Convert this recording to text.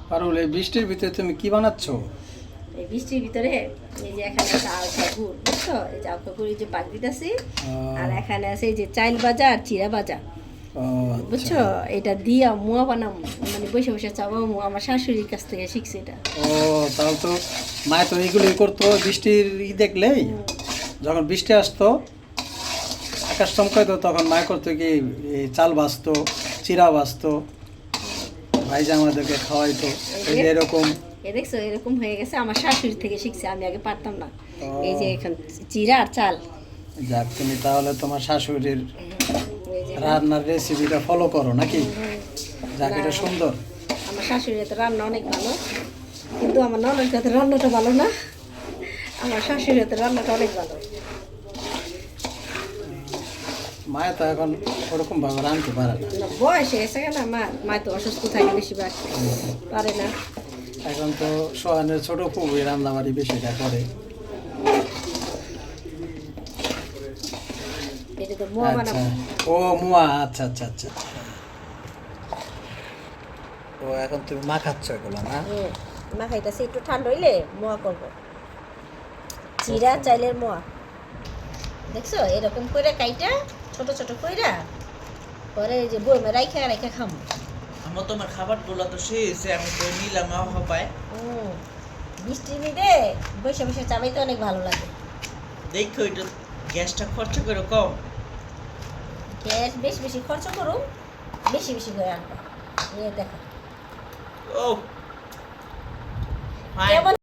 পারুল, এই বৃষ্টির ভিতরে তুমি কি বানাচ্ছো? এই বৃষ্টির ভিতরে এই যে এখানে আছে আলফা গুড়, বুঝছো? এই যে আলফা গুড়, এই যে পাক দিতেছি। আর এখানে আছে এই যে চাইল ভাজা আর চিরা ভাজা, ও বুঝছো? এটা দিয়া মুয়া বানাম, মানে বসে বসে চাবামু। আমার শাশুড়ির কাছ থেকে শিখছি এটা। ও, তাহলে তো মায় তো এগুলোই করতো বৃষ্টির দেখলেই। যখন বৃষ্টি আসতো, আকাশ চমকাইতো, তখন মায় করতো কি, এই চাল ভাজতো, চিরা ভাজতো, ভাইজা আমাদেরকে খাওয়াইতো। এই যে এরকম। এ দেখছো, এরকম হয়ে গেছে। আমার শাশুড়ি থেকে শিখছি, আমি আগে পারতাম না। ও। এই যে এখন চিরা আর চাল। যাক, তুমি তাহলে তোমার শাশুড়ির এই যে রান্নার রেসিপিটা ফলো করো নাকি? যাক, এটা সুন্দর। আমার শাশুড়ির তো রান্না অনেক ভালো, কিন্তু আমার ননদ কাছে রান্নাটা ভালো না। আমার শাশুড়ির তো রান্নাটা অনেক ভালো। মায়ে তো এখন ওরকম ভাবে রাঁধতে পারে না। না, বয়স হয়ে গেছে কেন আমার, মা তো অসুস্থ থাকে বেশিরভাগ, পারে না। এখন তো সোহানের ছোট খুবই রান্নাবাড়ি বেশিটা করে। এটা তো মোয়া আচ্ছা, বানাবো। ও মুয়া, আচ্ছা আচ্ছা আচ্ছা। ও, এখন তুমি মাখাচ্ছ এগুলো না? না খাইতেছি, একটু ঠান্ডা হইলে মোয়া করবো। চিরা চাইলের মোয়া, দেখছো? এরকম করে কাইটা ছোট ছোট কইরা পরে এই যে বইমে রাইখা রাইখা খামো। আমার তোমার খাবারগুলো তো শেষ, আমি তো নিলাম পায়। বৃষ্টির মিদে বসে বসে চাবাইতে অনেক ভালো লাগে। দেখো এটা গ্যাসটা খরচ করে কম। গ্যাস বেশি বেশি খরচ করুন, বেশি বেশি করে আনবা। নিয়ে দেখো ও কেমন